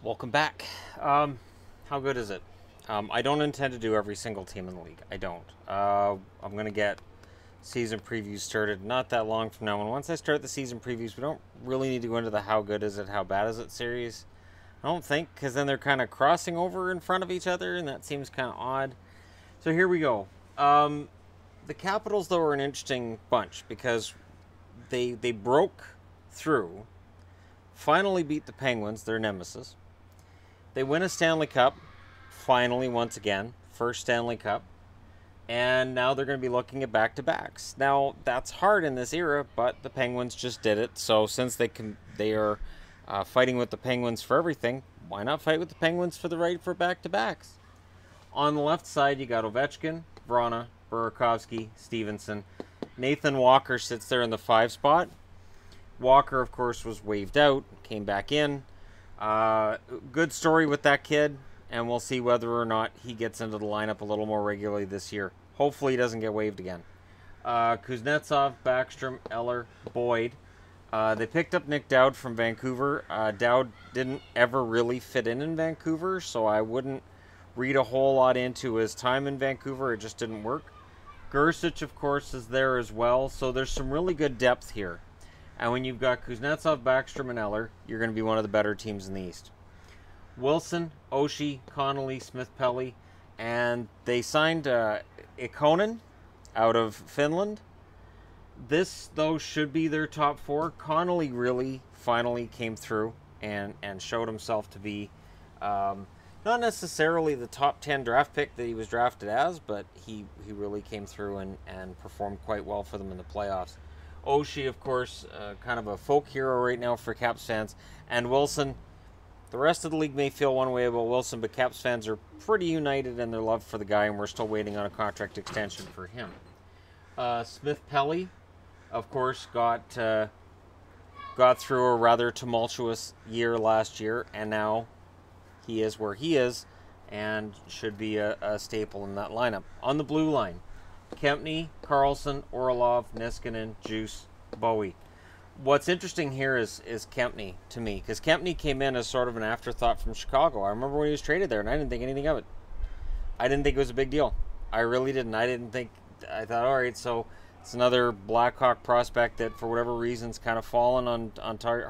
Welcome back. How good is it? I don't intend to do every single team in the league. I don't. I'm going to get season previews started not that long from now. And once I start the season previews, we don't really need to go into the how good is it, how bad is it series. I don't think, because then they're kind of crossing over in front of each other, and that seems kind of odd. So here we go. The Capitals, though, are an interesting bunch because they broke through, finally beat the Penguins, their nemesis. They win a Stanley Cup, finally, once again, first Stanley Cup, and now they're going to be looking at back-to-backs. Now, that's hard in this era, but the Penguins just did it, so since they are fighting with the Penguins for everything, why not fight with the Penguins for the right for back-to-backs? On the left side, you got Ovechkin, Vrana, Burakovsky, Stevenson. Nathan Walker sits there in the 5 spot. Walker, of course, was waived out, came back in. Good story with that kid, and we'll see whether or not he gets into the lineup a little more regularly this year. Hopefully he doesn't get waived again. Kuznetsov, Backstrom, Eller, Boyd. They picked up Nick Dowd from Vancouver. Dowd didn't ever really fit in Vancouver, so I wouldn't read a whole lot into his time in Vancouver. It just didn't work. Gersich, of course, is there as well, so there's some really good depth here. And when you've got Kuznetsov, Backstrom, and Eller, you're going to be one of the better teams in the East. Wilson, Oshie, Connolly, Smith-Pelly, and they signed Ikonen out of Finland. This, though, should be their top 4. Connolly really finally came through and showed himself to be not necessarily the top 10 draft pick that he was drafted as, but he really came through and performed quite well for them in the playoffs. Oshie, of course, kind of a folk hero right now for Caps fans. And Wilson, the rest of the league may feel one way about Wilson, but Caps fans are pretty united in their love for the guy, and we're still waiting on a contract extension for him. Smith-Pelly, of course, got through a rather tumultuous year last year, and now he is where he is and should be a staple in that lineup. On the blue line, Kempny, Carlson, Orlov, Niskanen, Juice, Bowie. What's interesting here is Kempny to me, because Kempny came in as sort of an afterthought from Chicago. I remember when he was traded there, and I didn't think anything of it. I didn't think it was a big deal. I really didn't. I thought, all right, so it's another Blackhawk prospect that, for whatever reasons, kind of fallen on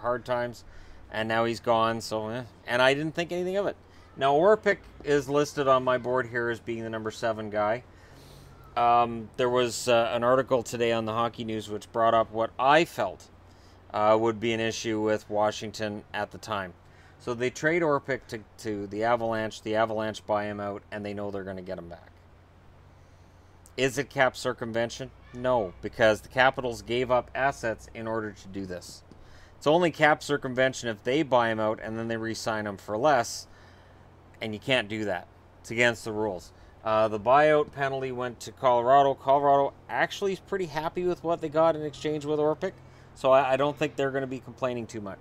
hard times, and now he's gone. So, and I didn't think anything of it. Now, Orpik is listed on my board here as being the number 7 guy. There was an article today on the Hockey News which brought up what I felt would be an issue with Washington at the time. So they trade Orpik to the Avalanche. The Avalanche buy him out, and they know they're going to get him back. Is it cap circumvention? No, because the Capitals gave up assets in order to do this. It's only cap circumvention if they buy him out and then they re-sign him for less, and you can't do that. It's against the rules. The buyout penalty went to Colorado. Colorado actually is pretty happy with what they got in exchange with Orpik, so I don't think they're going to be complaining too much.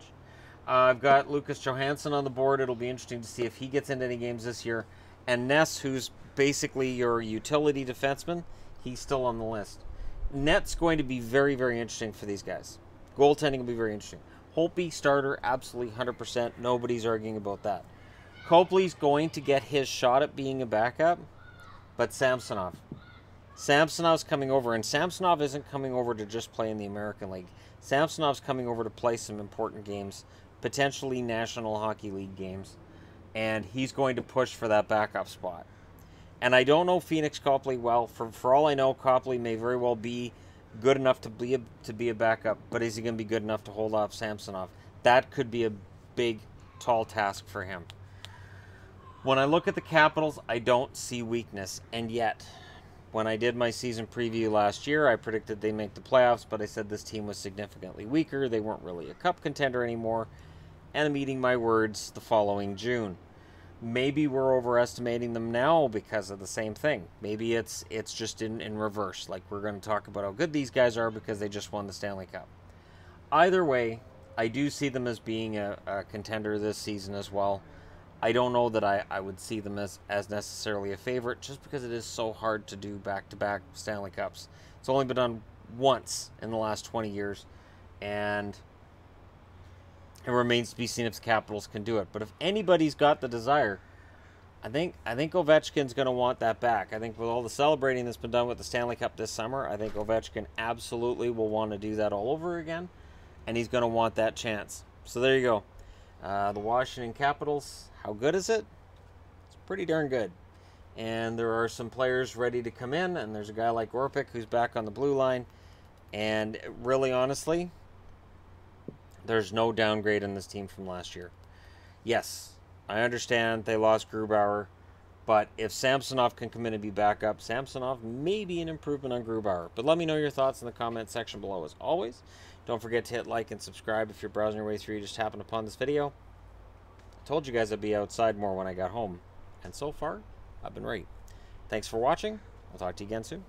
I've got Lucas Johansson on the board. It'll be interesting to see if he gets into any games this year. And Ness, who's basically your utility defenseman, he's still on the list. Net's going to be very, very interesting for these guys. Goaltending will be very interesting. Holtby, starter, absolutely 100%. Nobody's arguing about that. Copley's going to get his shot at being a backup. But Samsonov's coming over, and Samsonov isn't coming over to just play in the American League. Samsonov's coming over to play some important games, potentially National Hockey League games, and he's going to push for that backup spot. And I don't know Phoenix Copley well. For all I know, Copley may very well be good enough to be a backup, but is he going to be good enough to hold off Samsonov? That could be a big, tall task for him. When I look at the Capitals, I don't see weakness. And yet, when I did my season preview last year, I predicted they make the playoffs, but I said this team was significantly weaker. They weren't really a cup contender anymore. And I'm eating my words the following June. Maybe we're overestimating them now because of the same thing. Maybe it's just in reverse. Like, we're going to talk about how good these guys are because they just won the Stanley Cup. Either way, I do see them as being a contender this season as well. I don't know that I would see them as necessarily a favorite, just because it is so hard to do back-to-back Stanley Cups. It's only been done once in the last 20 years, and It remains to be seen if the Capitals can do it. But if anybody's got the desire, I think Ovechkin's going to want that back. I think with all the celebrating that's been done with the Stanley Cup this summer, I think Ovechkin absolutely will want to do that all over again, and he's going to want that chance. So there you go. The Washington Capitals, how good is it? It's pretty darn good. And there are some players ready to come in, and there's a guy like Orpik who's back on the blue line. And really, honestly, there's no downgrade in this team from last year. Yes, I understand they lost Grubauer, but if Samsonov can come in and be backup, Samsonov may be an improvement on Grubauer. But let me know your thoughts in the comment section below as always. Don't forget to hit like and subscribe if you're browsing your way through you just happened upon this video. I told you guys I'd be outside more when I got home, and so far, I've been right. Thanks for watching. I'll talk to you again soon.